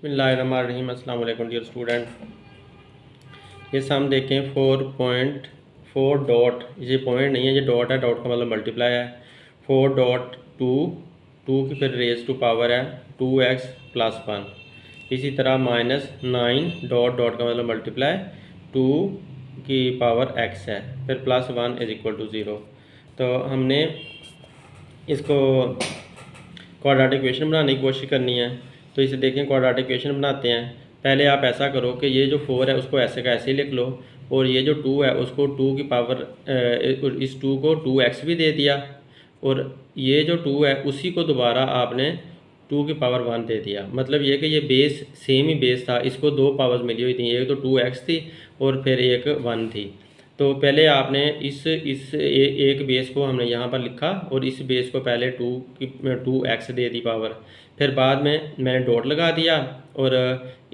बिस्मिल्लाहिर्रहमानिर्रहीम। अस्सलाम वालेकुम डियर स्टूडेंट। ये सम देखें 4.4 डॉट, ये पॉइंट नहीं है, ये डॉट है, डॉट का मतलब मल्टीप्लाई है। 4.2 टू की फिर रेज टू पावर है 2x प्लस 1। इसी तरह -9 डॉट, डॉट का मतलब मल्टीप्लाई 2 की पावर x है, फिर प्लस 1 इज इक्वल टू 0। तो हमने इसको क्वाड्रेटिक इक्वेशन बनाने की कोशिश करनी है। तो इसे देखें, क्वाड्रेटिक इक्वेशन बनाते हैं। पहले आप ऐसा करो कि ये जो 4 है उसको ऐसे का ऐसे ही लिख लो, और ये जो 2 है उसको 2 की पावर इस 2 को 2x भी दे दिया, और ये जो 2 है उसी को दोबारा आपने 2 की पावर 1 दे दिया। मतलब ये कि ये बेस सेम ही बेस था, इसको दो पावर्स मिली हुई थी, एक तो 2x थी और फिर एक 1 थी। तो पहले आपने एक बेस को हमने यहाँ पर लिखा, और इस बेस को पहले 2x दे दी पावर, फिर बाद में मैंने डॉट लगा दिया और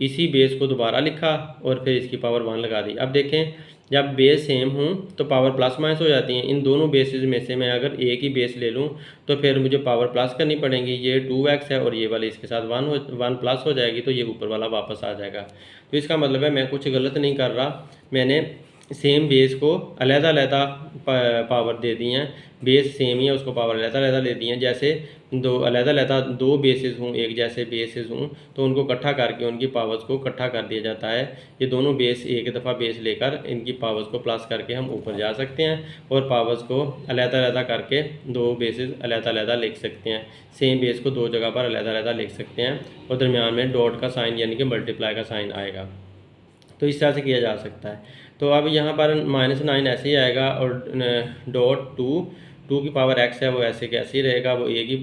इसी बेस को दोबारा लिखा और फिर इसकी पावर 1 लगा दी। अब देखें, जब बेस सेम हूँ तो पावर प्लस माइनस हो जाती हैं। इन दोनों बेसिस में से मैं अगर एक ही बेस ले लूँ तो फिर मुझे पावर प्लस करनी पड़ेगी। ये 2x है और ये वाली इसके साथ 1 प्लस हो जाएगी, तो ये ऊपर वाला वापस आ जाएगा। तो इसका मतलब है मैं कुछ गलत नहीं कर रहा, मैंने सेम बेस को अलग-अलग पावर दे दी हैं। बेस सेम ही है, उसको पावर अलग-अलग दे दी हैं। जैसे दो अलग-अलग दो बेसिस हों, एक जैसे बेसिस हों, तो उनको इकट्ठा करके उनकी पावर्स को इकट्ठा कर दिया जाता है। ये दोनों बेस एक दफ़ा बेस लेकर इनकी पावर्स को प्लस करके हम ऊपर जा सकते हैं, और पावर्स को अलग-अलग करके दो बेसिस अलग-अलग लिख सकते हैं। सेम बेस को दो जगह पर अलग-अलग लिख सकते हैं, और दरमियान में डॉट का साइन यानी कि मल्टीप्लाई का साइन आएगा। तो इस तरह से किया जा सकता है। तो अब यहाँ पर -9 ऐसे ही आएगा, और डॉट 2 की पावर x है वो ऐसे कैसे ही रहेगा, वो a की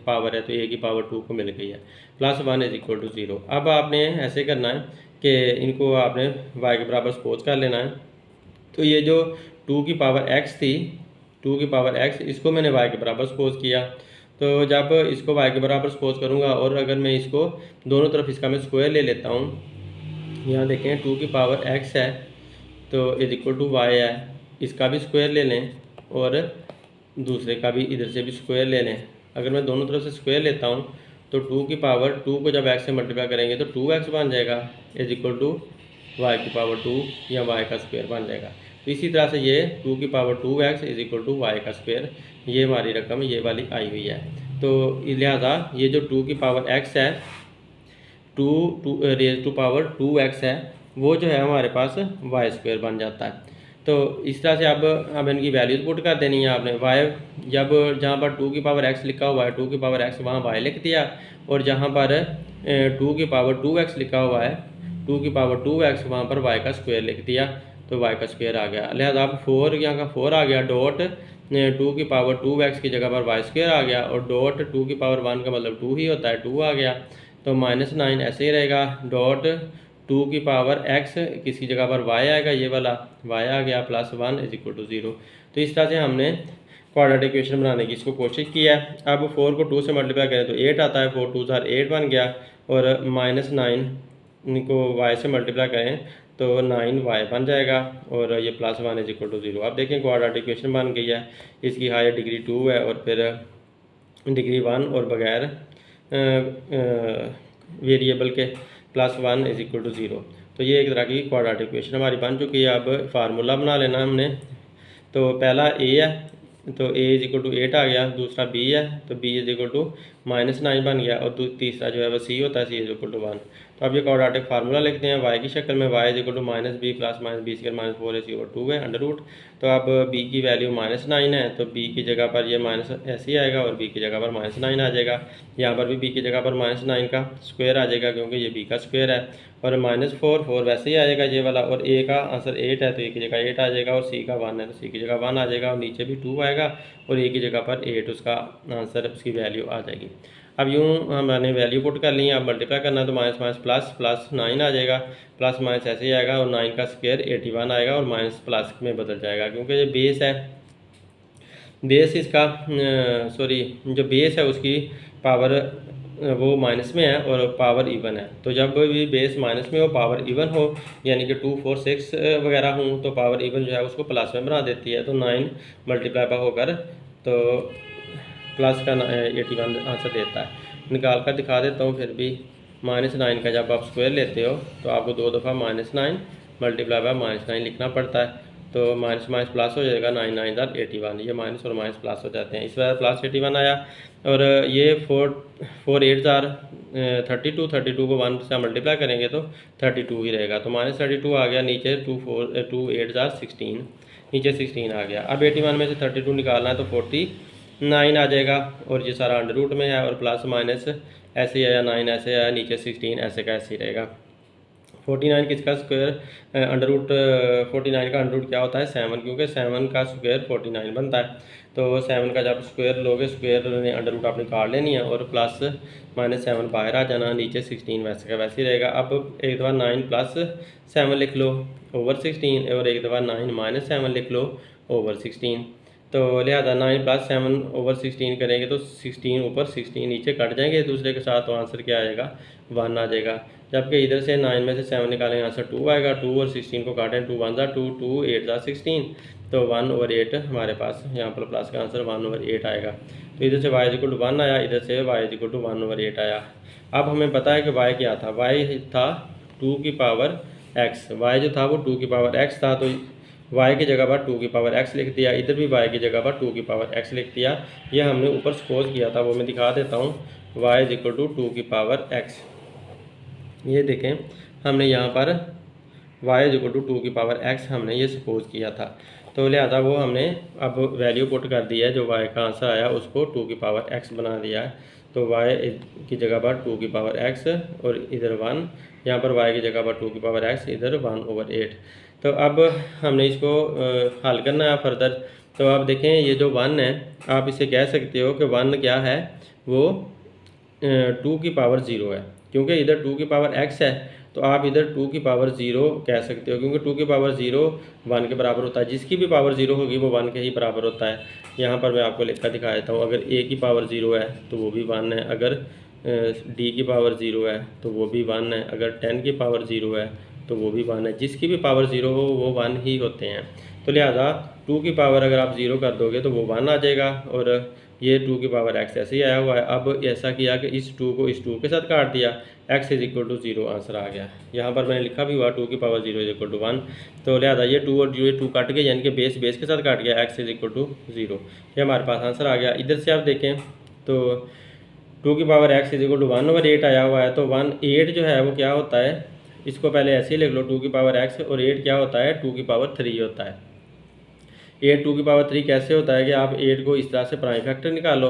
पावर है तो a की पावर 2 को मिल गई है, प्लस 1 इज इक्वल टू 0। अब आपने ऐसे करना है कि इनको आपने y के बराबर सपोज कर लेना है। तो ये जो 2 की पावर x थी, 2 की पावर x, इसको मैंने y के बराबर सपोज किया। तो जब इसको y के बराबर सपोज करूँगा, और अगर मैं इसको दोनों तरफ इसका मैं स्क्वायर ले लेता हूँ, यहाँ देखें 2 की पावर x है तो इज इक्वल टू y है, इसका भी स्क्वायर ले लें और दूसरे का भी इधर से भी स्क्वायर ले लें। अगर मैं दोनों तरफ से स्क्वायर लेता हूँ तो 2 की पावर 2 को जब x से मल्टीप्लाई करेंगे तो 2x बन जाएगा, इज इक्वल टू y की पावर 2 या y का स्क्वायर बन जाएगा। तो इसी तरह से ये 2 की power 2x is equal to y का स्क्वायर, ये हमारी रकम ये वाली आई हुई है। तो लिहाजा ये जो 2 की पावर x है, 2 रेज टू पावर 2x है, वो जो है हमारे पास वाई स्क्वायर बन जाता है। तो इस तरह से अब इनकी वैल्यूज पुट कर देनी है आपने। वाई जब जहाँ पर 2 की पावर x लिखा हुआ है, 2 की पावर x वहाँ y लिख दिया, और जहाँ पर 2 की पावर 2x लिखा हुआ है, 2 की पावर 2x वहाँ पर y का स्क्वायर लिख दिया, तो y का स्क्वायर आ गया। लिहाजा अब 4 यहाँ का 4 आ गया, डॉट 2 की पावर 2x की जगह पर y स्क्वायर आ गया, और डॉट 2 की पावर 1 का मतलब 2 ही होता है, 2 आ गया। तो -9 ऐसे ही रहेगा, डॉट 2 की पावर x किसी जगह पर y आएगा, ये वाला y आ गया, प्लस 1 इज इक्वल टू 0। तो इस तरह से हमने क्वाड्रेटिक इक्वेशन बनाने की इसको कोशिश की है। अब 4 को 2 से मल्टीप्लाई करें तो 8 आता है, 4 2 8 बन गया, और -9 को y से मल्टीप्लाई करें तो 9y बन जाएगा, और ये प्लस 1 इज इक्वल टू 0। अब देखें क्वाड्रेटिक इक्वेशन बन गई है, इसकी हायर डिग्री 2 है और फिर डिग्री 1, और बगैर वेरिएबल के प्लस 1 इज इक्वल टू 0। तो ये एक तरह की क्वाड्रेटिक इक्वेशन हमारी बन चुकी है। अब फार्मूला बना लेना हमने। तो पहला a है तो a इज इक्वल टू 8 आ गया, दूसरा b है तो b इज इक्वल टू -9 बन गया, और तीसरा जो है वो c होता है, c इज इक्वल टू 1। तो अब ये क्वाड्रेटिक फार्मूला लिखते हैं y की शक्ल में, y is equal to -b plus -b square -4ac/2 है, अंडर रूट। तो अब b की वैल्यू -9 है तो b की जगह पर ये माइनस ऐसे ही आएगा, और b की जगह पर -9 आ जाएगा। यहाँ पर भी b की जगह पर -9 का स्क्वायर आ जाएगा क्योंकि ये b का स्क्वायर है, और -4 वैसे ही आएगा ये वाला, और a का आंसर 8 है तो a की जगह 8 आ जाएगा, और c का 1 है तो c की जगह 1 आ जाएगा, और नीचे भी 2 आएगा, और a की जगह पर 8 उसका आंसर, उसकी वैल्यू आ जाएगी। अब यूँ हमने वैल्यू पुट कर ली है। अब मल्टीप्लाई करना है तो माइनस माइनस प्लस, प्लस 9 आ जाएगा, प्लस माइनस ऐसे ही आएगा, और 9 का स्क्वायर 81 आएगा, और माइनस प्लस में बदल जाएगा क्योंकि ये बेस है। बेस इसका सॉरी जो बेस है उसकी पावर वो माइनस में है और पावर इवन है। तो जब भी बेस माइनस में हो, पावर इवन हो, यानी कि 2 4 6 वगैरह हों, तो पावर इवन जो है उसको प्लस में बना देती है। तो 9 मल्टीप्लाई पर होकर तो प्लस का 81 आंसर देता है। निकाल कर दिखा देता हूँ फिर भी। -9 का जब आप स्क्वायर लेते हो तो आपको 2 दफ़ा -9 मल्टीप्लाई बाय -9 लिखना पड़ता है। तो माइनस माइनस प्लस हो जाएगा, 9 9 ज़ार 81, ये माइनस और माइनस प्लस हो जाते हैं, इस बार प्लस 81 आया। और ये 4 8 ज़ार 32, 32 को 1 से मल्टीप्लाई करेंगे तो 32 ही रहेगा, तो -32 आ गया। नीचे 2 8 ज़ार 16, नीचे 16 आ गया। अब 81 में से 32 निकालना है तो 49 आ जाएगा, और ये सारा अंडर रूट में है, और प्लस माइनस ऐसे आया, 9 ऐसे आया, नीचे 16 ऐसे का ऐसे ही रहेगा। 49 किसका स्क्वायर, अंडर रूट 49 का अंडर रूट क्या होता है 7, क्योंकि 7 का स्क्वायर 49 बनता है। तो 7 का जब स्क्वायर लोगे, स्क्वायर ने अंडर रूट आपने काट लेनी है, और प्लस -7 बाहर आ जाना, नीचे 16 वैसे का वैसे ही रहेगा। अब एक दफ़ा 9 + 7 लिख लो ओवर 16, और एक दफ़ा 9 - 7 लिख लो ओवर 16। तो लिहाजा 9 + 7 ओवर 16 करेंगे तो 16 ऊपर 16 नीचे कट जाएंगे एक दूसरे के साथ, तो आंसर क्या आएगा 1 आ जाएगा। जबकि इधर से 9 में से 7 निकालेंगे आंसर 2 आएगा। 2 और 16 को काटें, 2 1 ज़ार 2, 2 8 ज़ार 16, तो 1/8 हमारे पास यहाँ पर प्लस का आंसर 1/8 आएगा। तो इधर से y = 1 आया, इधर से y = 1/8 आया। अब हमें पता है कि y क्या था, y था 2 की पावर x, y जो था वो 2 की पावर x था, तो y की जगह पर 2 की पावर x लिख दिया, इधर भी y की जगह पर 2 की पावर x लिख दिया। ये हमने ऊपर सपोज किया था, वो मैं दिखा देता हूँ। y = 2 की पावर x, ये देखें हमने यहाँ पर y = 2 की पावर x हमने ये सपोज किया था। तो लिहाजा वो हमने अब वैल्यू पुट कर दी है, जो y का आंसर आया उसको 2 की पावर x बना दिया है। तो y की जगह पर 2 की पावर x, और इधर 1, यहाँ पर y की जगह पर 2 की पावर x, इधर 1/8। तो अब हमने इसको हल करना है फर्दर। तो आप देखें ये जो 1 है, आप इसे कह सकते हो कि 1 क्या है, वो 2 की पावर 0 है, क्योंकि इधर 2 की पावर x है, तो आप इधर 2 की पावर 0 कह सकते हो, क्योंकि 2 की पावर 0 1 के बराबर होता है। जिसकी भी पावर 0 होगी वो 1 के ही बराबर होता है। यहाँ पर मैं आपको लिखकर दिखा देता हूँ। अगर a की पावर 0 है तो वो भी 1 है, अगर d की पावर 0 है तो वो भी 1 है, अगर 10 की पावर 0 है तो वो भी 1 है। जिसकी भी पावर 0 हो वो 1 ही होते हैं। तो लिहाजा 2 की पावर अगर आप 0 कर दोगे तो वो 1 आ जाएगा, और ये 2 की पावर x ऐसे ही आया हुआ है। अब ऐसा किया कि इस 2 को इस 2 के साथ काट दिया, x = 0 आंसर आ गया। यहाँ पर मैंने लिखा भी हुआ 2 की पावर 0 = 1। तो लिहाजा ये 2 और 2 कट गए, यानी कि बेस के साथ काट गया, x = 0, ये हमारे पास आंसर आ गया। इधर से आप देखें तो 2 की पावर x = 1/8 आया हुआ है। तो 8 जो है वो क्या होता है, इसको पहले ऐसे ही लिख लो, 2 की पावर x, और 8 क्या होता है 2 की पावर 3 होता है। 8 2 की पावर 3 कैसे होता है कि आप 8 को इस तरह से प्राइम फैक्टर निकालो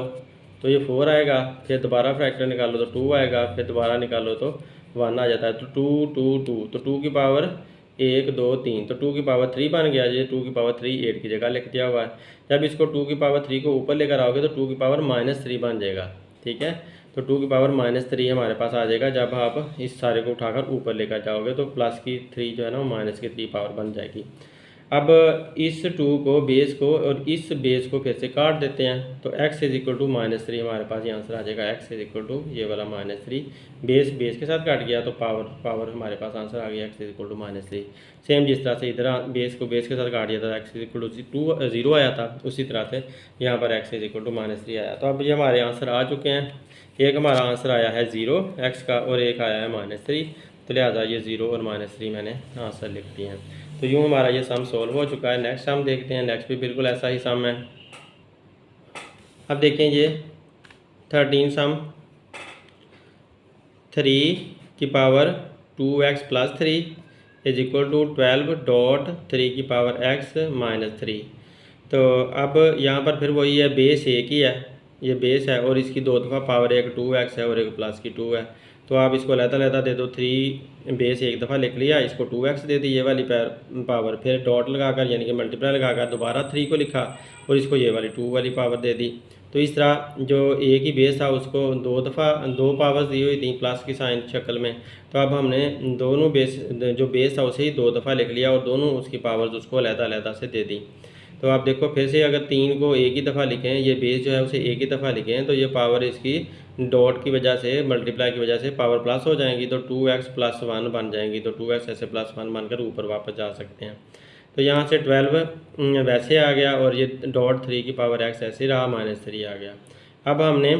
तो ये 4 आएगा, फिर दोबारा फैक्टर निकालो तो 2 आएगा, फिर दोबारा निकालो तो 1 आ जाता है। तो 2 2 2, तो 2 की पावर 1 2 3, तो 2 की पावर 3 बन गया। ये 2 की पावर 3 8 की जगह लिख दिया हुआ है। जब इसको 2 की पावर 3 को ऊपर लेकर आओगे तो 2 की पावर -3 बन जाएगा, ठीक है। तो 2 की पावर -3 हमारे पास आ जाएगा। जब आप इस सारे को उठाकर ऊपर लेकर जाओगे तो प्लस की 3 जो है ना वो माइनस की 3 पावर बन जाएगी। अब इस 2 को बेस को और इस बेस को फिर से काट देते हैं, तो x = -3 हमारे पास ये आंसर आ जाएगा। x = ये वाला -3, बेस के साथ काट गया तो पावर हमारे पास आंसर आ गया, x = -3। सेम जिस तरह से इधर बेस को बेस के साथ काट दिया था, x = 0 आया था, उसी तरह से यहाँ पर x = -3 आया। तो अब ये हमारे आंसर आ चुके हैं। एक हमारा आंसर आया है 0 x का, और एक आया है -3, तो लिहाजा ये 0 और -3 मैंने आंसर लिख दिए हैं। तो यूँ हमारा ये सम सॉल्व हो चुका है। नेक्स्ट सम देखते हैं। नेक्स्ट भी बिल्कुल ऐसा ही सम है। अब देखें ये 13 सम, 3 की पावर 2x + 3 = 12 3 की पावर x - 3। तो अब यहाँ पर फिर वही है, बेस एक ही है, ये बेस है, और इसकी 2 दफ़ा पावर, एक 2x है और एक प्लस की 2 है। तो आप इसको लहता दे दो, 3 बेस एक दफ़ा लिख लिया, इसको 2x दे दी ये वाली पावर, फिर डॉट लगाकर यानी कि मल्टीप्लाई लगाकर दोबारा 3 को लिखा, और इसको ये वाली 2 वाली पावर दे दी। तो इस तरह जो एक ही बेस था उसको 2 दफ़ा 2 पावर्स दी हुई थी प्लस की साइन शक्ल में। तो अब हमने दोनों बेस, जो बेस था उसे ही 2 दफ़ा लिख लिया, और दोनों उसकी पावर्स उसको लहता से दे दी। तो आप देखो फिर से, अगर 3 को एक ही दफ़ा लिखें, ये बेस जो है उसे एक ही दफ़ा लिखें, तो ये पावर इसकी डॉट की वजह से, मल्टीप्लाई की वजह से पावर प्लस हो जाएंगी, तो 2x + 1 बन जाएंगी। तो 2x ऐसे +1 बनकर ऊपर वापस जा सकते हैं। तो यहाँ से 12 वैसे आ गया, और ये डॉट 3 की पावर x ऐसे रहा, -3 आ गया। अब हमने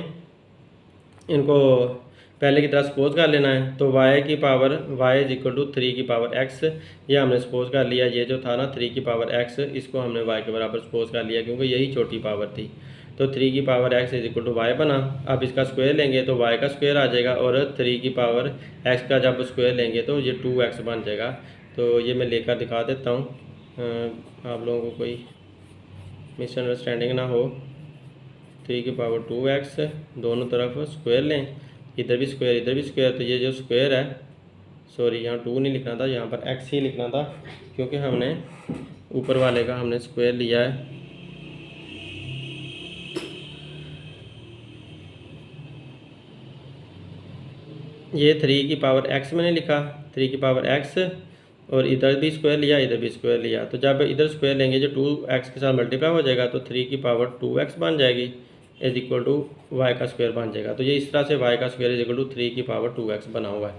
इनको पहले की तरह सपोज कर लेना है। तो y की power y is equal to 3 की पावर x, ये हमने सपोज कर लिया। ये जो था ना 3 की पावर x, इसको हमने y के बराबर सपोज कर लिया क्योंकि यही छोटी पावर थी। तो 3 की power x is equal to y बना। अब इसका स्क्वायर लेंगे तो y का स्क्वायर आ जाएगा, और 3 की पावर x का जब स्क्वायर लेंगे तो ये 2x बन जाएगा। तो ये मैं लेकर दिखा देता हूँ, आप लोगों को कोई मिसअंडरस्टैंडिंग ना हो। 3 की पावर 2x, दोनों तरफ स्क्वायर लें, इधर भी स्क्वायर इधर भी स्क्वायर। तो ये जो स्क्वायर है, सॉरी यहाँ 2 नहीं लिखना था, यहाँ पर x ही लिखना था क्योंकि हमने ऊपर वाले का हमने स्क्वायर लिया है। ये 3 की पावर x मैंने लिखा, 3 की पावर x, और इधर भी स्क्वायर लिया इधर भी स्क्वायर लिया। तो जब इधर स्क्वायर लेंगे जो 2x के साथ मल्टीप्लाई हो जाएगा तो 3 की पावर 2x बन जाएगी इज इक्वल टू वाई का स्क्वायर बन जाएगा। तो ये इस तरह से वाई का स्क्वायर इज इक्वल टू 3 की पावर 2x बना हुआ है।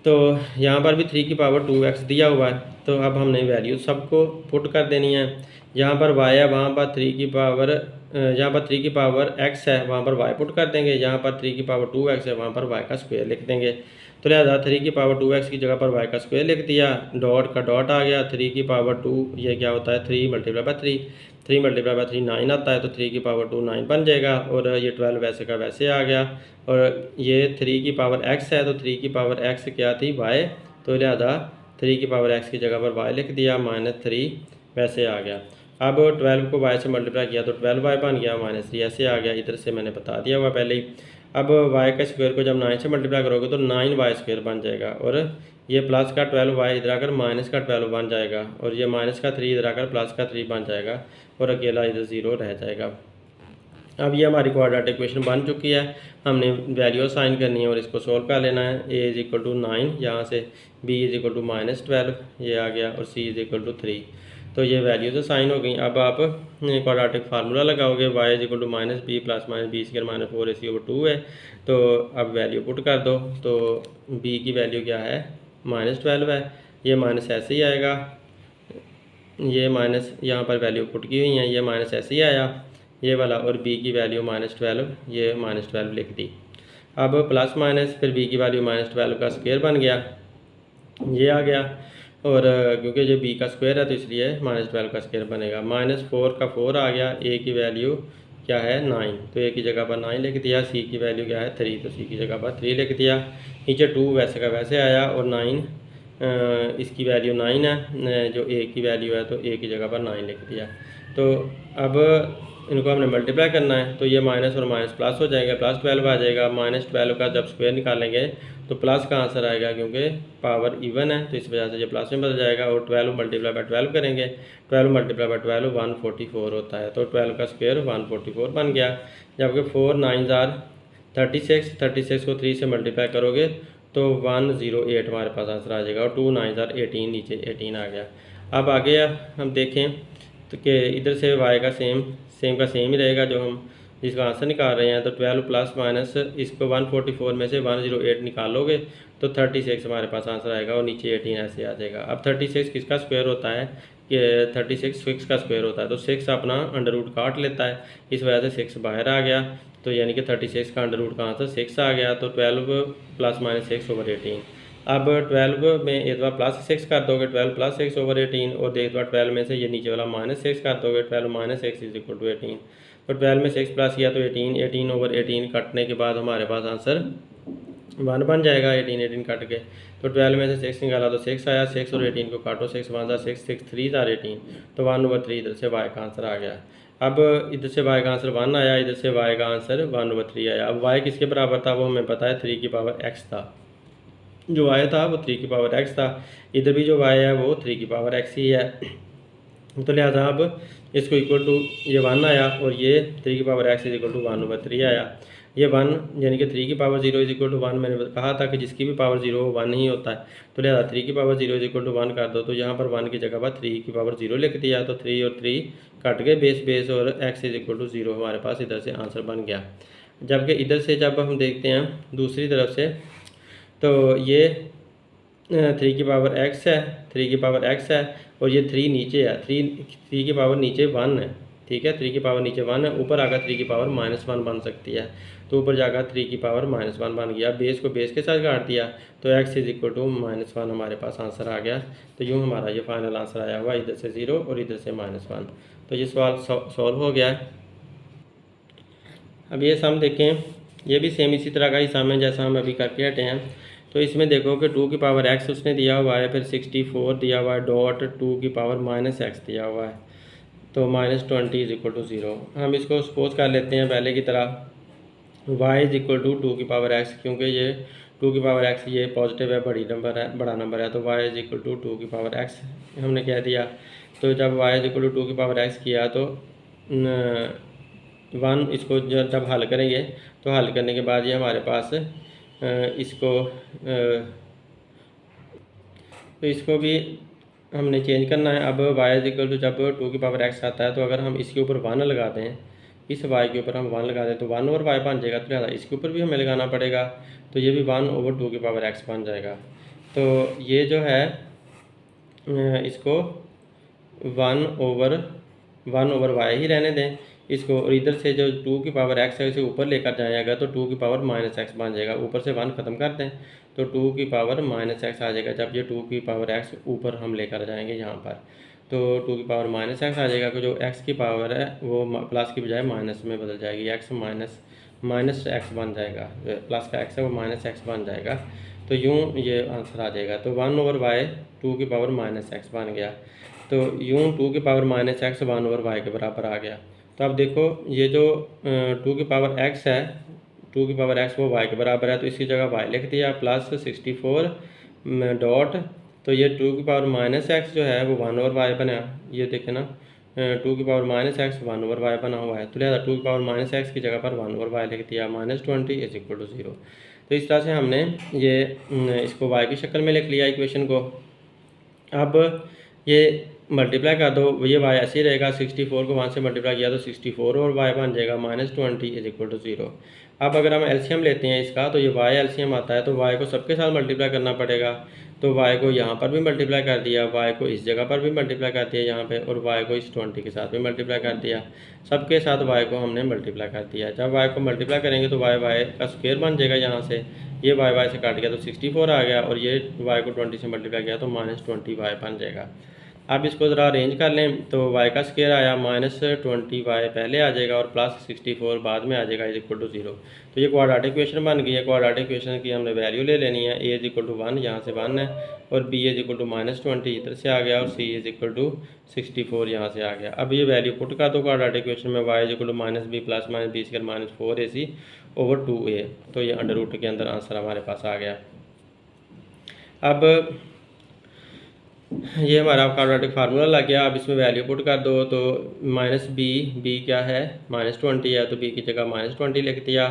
तो यहाँ पर भी 3 की पावर 2x दिया हुआ है। तो अब हमने वैल्यू सबको पुट कर देनी है। यहाँ पर y है, वहाँ पर 3 की पावर यहाँ पर 3 की पावर x है, वहाँ पर y पुट कर देंगे। यहाँ पर 3 की पावर 2x है, वहाँ पर y का स्क्वायर लिख देंगे। तो लिहाजा 3 की पावर 2x की जगह पर y का स्क्वायर लिख दिया, डॉट का डॉट आ गया। 3 की पावर 2 ये क्या होता है 3 मल्टीप्लाई बाय 3, 3 मल्टीप्लाई बाय 3 9 आता है। तो 3 की पावर 2 9 बन जाएगा, और ये 12 वैसे का वैसे आ गया। और ये 3 की पावर x है, तो 3 की पावर x क्या थी y, तो लिहाजा 3 की पावर x की जगह पर y लिख दिया, -3 वैसे आ गया। अब 12 को y से मल्टीप्लाई किया तो 12y बन गया, -3 ऐसे आ गया। इधर से मैंने बता दिया हुआ पहले ही। अब y का स्क्वायर को जब 9 से मल्टीप्लाई करोगे तो 9y स्क्वायर बन जाएगा, और ये प्लस का 12y इधर आकर माइनस का 12 बन जाएगा, और ये माइनस का 3 इधर आकर प्लस का 3 बन जाएगा, और अकेला इधर 0 रह जाएगा। अब ये हमारी क्वाड्रेटिक इक्वेशन बन चुकी है। हमने वैल्यू असाइन करनी है और इसको सोल्व कर लेना है। a इज इक्वल टू 9, यहाँ से b इज इक्वल टू -12 ये आ गया, और c इज इक्वल टू 3। तो ये वैल्यूज असाइन हो गई। अब आप क्वाड्रेटिक फार्मूला लगाओगे, y is equal to -b plus -b square -4ac/2 है। तो अब वैल्यू पुट कर दो, तो b की वैल्यू क्या है -12 है, ये माइनस ऐसे ही आएगा, ये माइनस यहाँ पर वैल्यू पुट की हुई है, ये माइनस ऐसे ही आया ये वाला, और b की वैल्यू -12, ये -12 लिख दी। अब प्लस माइनस फिर b की वैल्यू -12 का स्क्वायर बन गया, ये आ गया, और क्योंकि ये b का स्क्वायर है तो इसलिए -12 का स्क्वायर बनेगा। -4 का 4 आ गया, a की वैल्यू क्या है 9, तो a की जगह पर 9 लिख दिया। c की वैल्यू क्या है 3, तो c की जगह पर 3 लिख दिया। नीचे 2 वैसे का वैसे आया, और 9 इसकी वैल्यू 9 है, जो a की वैल्यू है तो a की जगह पर 9 लिख दिया। तो अब इनको हमने मल्टीप्लाई करना है, तो ये माइनस और माइनस प्लस हो जाएगा, +12 आ जाएगा। -12 का जब स्क्वायर निकालेंगे तो प्लस का आंसर आएगा, क्योंकि पावर इवन है तो इस वजह से ये प्लस में बदल जाएगा। और 12 मल्टीप्लाई बाय 12 करेंगे, 12 मल्टीप्लाई बाय 12 144 होता है, तो 12 का स्क्वायर 144 बन गया। जबकि 4 9 जार 36, 36 को 3 से मल्टीप्लाई करोगे तो 108 हमारे पास आंसर आ जाएगा, और 2 9 जार 18 नीचे 18 आ गया। अब आगे हम देखें तो कि इधर से y का सेम का सेम ही रहेगा जो हम जिसका आंसर निकाल रहे हैं। तो 12 प्लस माइनस इसको 144 में से 108 निकालोगे तो 36 हमारे पास आंसर आएगा, और नीचे 18 ऐसे आ जाएगा। अब 36 किसका स्क्वायर होता है कि 36 6 का स्क्वायर होता है, तो 6 अपना अंडर रूट काट लेता है, इस वजह से 6 बाहर आ गया। तो यानी कि 36 का अंडर रूट का आंसर 6 आ गया। तो 12 प्लस माइनस 6/18। अब 12 में एक बार प्लस 6 कर दोगे, 12 प्लस 6/18, और एक बार 12 में से ये नीचे वाला -6 कर दोगे, 12 - 6 इज इक्वल टू 18। तो 12 में 6 प्लस किया तो 18, 18/18 कटने के बाद हमारे पास आंसर 1 बन जाएगा, 18 कट के। तो 12 में से 6 निकाला तो 6 आया, 6 और 18 को काटो, 6 1 जार 6, 6 3 जार 18, तो 1/3 इधर से y का आंसर आ गया। अब इधर से y का आंसर 1 आया, इधर से y का आंसर 1/3 आया। अब y किसके बराबर था वो हमें पता है, 3 की पावर x था। जो y था वो 3 की पावर x था, इधर भी जो y है वो 3 की पावर x ही है। तो लिहाजा अब इसको इक्वल टू ये 1 आया, और ये 3 की power x is equal to 1/3 आया। ये 1 यानी कि 3 की पावर 0 इज इक्वल टू 1, मैंने कहा था कि जिसकी भी पावर 0 हो 1 ही होता है। तो लिहाजा 3 की पावर 0 इज इक्वल टू 1 कर दो, तो यहाँ पर 1 की जगह पर 3 की पावर 0 लिख दिया। तो 3 और 3 कट गए बेस, और x इज इक्वल टू 0 हमारे पास इधर से आंसर बन गया। जबकि इधर से जब हम देखते हैं दूसरी तरफ से, तो ये 3 की पावर x है, 3 की पावर x है, और ये 3 नीचे है, 3 की पावर नीचे 1 है, ठीक है। 3 की पावर नीचे 1 है, ऊपर आकर 3 की पावर -1 बन सकती है, तो ऊपर जाकर 3 की पावर -1 बन गया। बेस को बेस के साथ काट दिया तो x इज इक्वल टू -1 हमारे पास आंसर आ गया। तो यूँ हमारा ये फाइनल आंसर आया हुआ, इधर से 0 और इधर से -1। तो ये सवाल सॉल्व हो गया है। अब ये सम देखें, ये भी सेम इसी तरह का ही सम है जैसा हम अभी करके हटे हैं। तो इसमें देखो कि 2 की पावर x उसने दिया हुआ है, फिर 64 दिया हुआ है, डॉट 2 की पावर -x दिया हुआ है, तो -20 इज इक्वल टू 0। हम इसको सपोज कर लेते हैं पहले की तरह, y इज इक्वल टू 2 की पावर x, क्योंकि ये 2 की पावर x ये पॉजिटिव है, बड़ा नंबर है, तो y इज इक्वल टू 2 की पावर x हमने कह दिया। तो जब y इज इक्वल टू 2 की पावर x किया तो 1 इसको जब हल करेंगे तो हल करने के बाद ये हमारे पास इसको भी हमने चेंज करना है। अब y इज इक्वल टू जब 2 की पावर x आता है तो अगर हम इसके ऊपर 1 लगा दें, इस y के ऊपर हम 1 लगा दें तो 1 ओवर y बन जाएगा, तो लिहाजा इसके ऊपर भी हमें लगाना पड़ेगा, तो ये भी 1 ओवर 2 की पावर x बन जाएगा। तो ये जो है इसको 1 ओवर y ही रहने दें इसको, और इधर से जो 2 की पावर x है इसे ऊपर लेकर जाएगा तो 2 की पावर -x बन जाएगा। ऊपर से 1 ख़त्म कर दें तो 2 की पावर -x आ जाएगा। जब ये 2 की पावर x ऊपर हम लेकर जाएंगे यहाँ पर, तो 2 की पावर -x आ जाएगा, कि जो x की पावर है वो प्लस की बजाय माइनस में बदल जाएगी, x माइनस x बन जाएगा, प्लस का x है वो -x बन जाएगा। तो यूँ ये आंसर आ जाएगा। तो 1 ओवर y 2 की पावर -x बन गया, तो यूँ 2 की पावर -x 1 ओवर y के बराबर आ गया। तो अब देखो ये जो 2 की पावर x है, 2 की पावर x वो y के बराबर है, तो इसकी जगह y लिख दिया प्लस 64 डॉट, तो ये 2 की पावर -x जो है वो 1 ओवर y बना, ये देखें ना 2 की पावर -x 1 ओवर y बना हुआ है, तो लिहाजा 2 की पावर -x की जगह पर 1 ओवर y लिख दिया, -20 इज इक्वल टू 0। तो इस तरह से हमने ये इसको y की शक्ल में लिख लिया इक्वेशन को। अब ये मल्टीप्लाई कर दो, ये y ऐसे ही रहेगा, 64 को 1 से मल्टीप्लाई किया तो 64 और y बन जाएगा -20 इज इक्वल टू 0। अब अगर हम एलसीएम लेते हैं इसका, तो ये y एलसीएम आता है तो y को सबके साथ मल्टीप्लाई करना पड़ेगा, तो y को यहाँ पर भी मल्टीप्लाई कर दिया, y को इस जगह पर भी मल्टीप्लाई कर दिया यहाँ पे, और y को इस 20 के साथ भी मल्टीप्लाई कर दिया, सबके साथ y को हमने मल्टीप्लाई कर दिया। जब y को मल्टीप्लाई करेंगे तो y का स्क्वायर बन जाएगा, यहाँ से ये y से काट गया तो 64 आ गया, और ये y को 20 से मल्टीप्लाई किया तो -20y बन जाएगा। अब इसको ज़रा अरेंज कर लें तो y का स्क्वायर आया -20y पहले आ जाएगा और +64 बाद में आ जाएगा इज इक्वल टू 0। तो ये क्वाड्रेटिक इक्वेशन बन गई है। क्वाड्रेटिक इक्वेशन की हमने वैल्यू ले लेनी है, a इज इक्वल टू 1 यहाँ से 1 है, और b इज इक्वल टू -20 इधर से आ गया, और c इज इक्वल टू 64 यहाँ से आ गया। अब ये वैल्यू पुट कर दो क्वाड्रेटिक इक्वेशन में, y is equal to -b plus -b² -4ac over 2a, तो ये अंडर रूट के अंदर आंसर हमारे पास आ गया। अब ये हमारा क्वाड्रेटिक फार्मूला लग गया। अब इसमें वैल्यू पुट कर दो, तो -b क्या है -20 है, तो b की जगह -20 लिख दिया,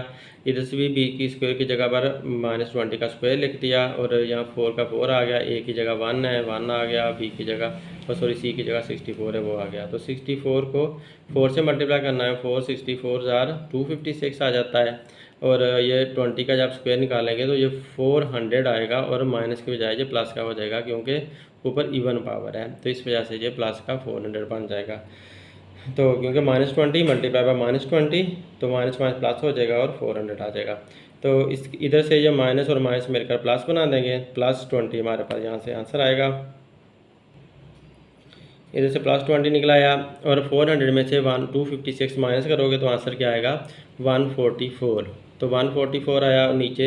इधर से भी b की स्क्वायर की जगह पर -20 का स्क्वायर लिख दिया, और यहाँ 4 का 4 आ गया, a की जगह 1 है 1 आ गया, b की जगह c की जगह 64 है वो आ गया। तो 64 को 4 से मल्टीप्लाई करना है, 4 64 256 आ जाता है, और ये 20 का जब स्क्वायर निकालेंगे तो ये 400 आएगा, और माइनस के बजाय ये प्लस का हो जाएगा क्योंकि ऊपर इवन पावर है, तो इस वजह से ये प्लस का 400 बन जाएगा। तो क्योंकि -20 मल्टीप्लाई बाय -20 तो माइनस प्लस हो जाएगा और 400 आ जाएगा। तो इस इधर से ये माइनस और माइनस मिलकर प्लस बना देंगे, +20 हमारे पास यहाँ से आंसर आएगा। इधर से +20 निकला आया, और 400 में से 256 माइनस करोगे तो आंसर क्या आएगा 144। तो 144 आया, और नीचे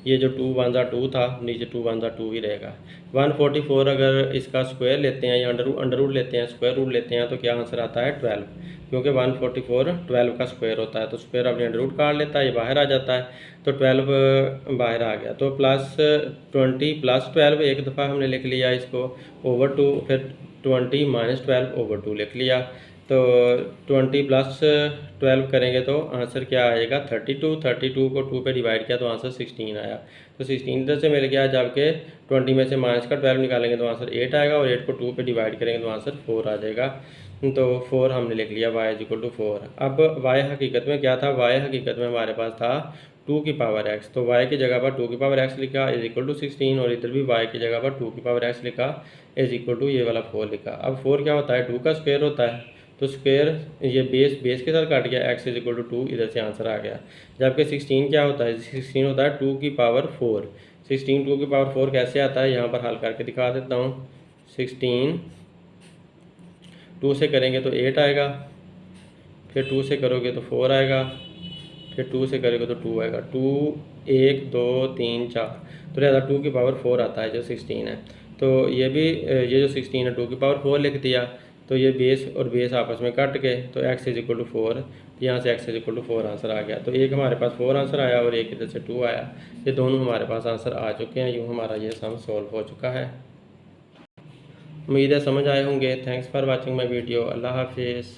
ये जो 2 1 2 था, नीचे 2 1 2 ही रहेगा। 144 अगर इसका स्क्वायर लेते हैं या अंडर रूट लेते हैं, स्क्वायर रूट लेते हैं, तो क्या आंसर आता है 12, क्योंकि 144 12 का स्क्वायर होता है, तो स्क्वायर अपने अंडर रूट काट लेता है, ये बाहर आ जाता है, तो 12 बाहर आ गया। तो +20 + 12 एक दफ़ा हमने लिख लिया इसको, ओवर 2, फिर 20 - 12 ओवर 2 लिख लिया। तो 20 + 12 करेंगे तो आंसर क्या आएगा 32 को 2 पे डिवाइड किया तो आंसर 16 आया। तो 16 इधर से मिल गया, जबकि 20 में से -12 निकालेंगे तो आंसर 8 आएगा, और 8 को 2 पे डिवाइड करेंगे तो आंसर 4 आ जाएगा। तो 4 हमने लिख लिया, y इज इक्वल टू 4। अब y हकीकत में क्या था, y हकीकत में हमारे पास था 2 की पावर x, तो y की जगह पर 2 की पावर x लिखा इज इक्वल टू 16, और इधर भी y की जगह पर 2 की पावर x लिखा इज इक्वल टू ये वाला 4 लिखा। अब 4 क्या होता है 2 का स्क्वायर होता है, तो स्क्वायर ये बेस के साथ काट गया, x इज इक्वल टू 2, इधर से आंसर आ गया। जबकि 16 क्या होता है, 16 होता है 2 की पावर 4। 16 2 की पावर 4 कैसे आता है, यहाँ पर हल करके दिखा देता हूँ। 16 2 से करेंगे तो 8 आएगा, फिर 2 से करोगे तो 4 आएगा, फिर 2 से करोगे तो 2 आएगा। 2 1 2 3 4, तो लिहाजा 2 की पावर 4 आता है जो 16 है। तो ये भी ये जो 16 है 2 की पावर 4 लिख दिया। तो ये बेस और बेस आपस में कट गए, तो x इज इक्वल टू 4, यहाँ से x is equal to 4 answer आ गया। तो एक हमारे पास 4 आंसर आया और एक इधर से 2 आया। ये दोनों हमारे पास आंसर आ चुके हैं। यूँ हमारा ये सम सॉल्व हो चुका है। उम्मीद है समझ आए होंगे। Thanks for watching my video. अल्लाह हाफिज़।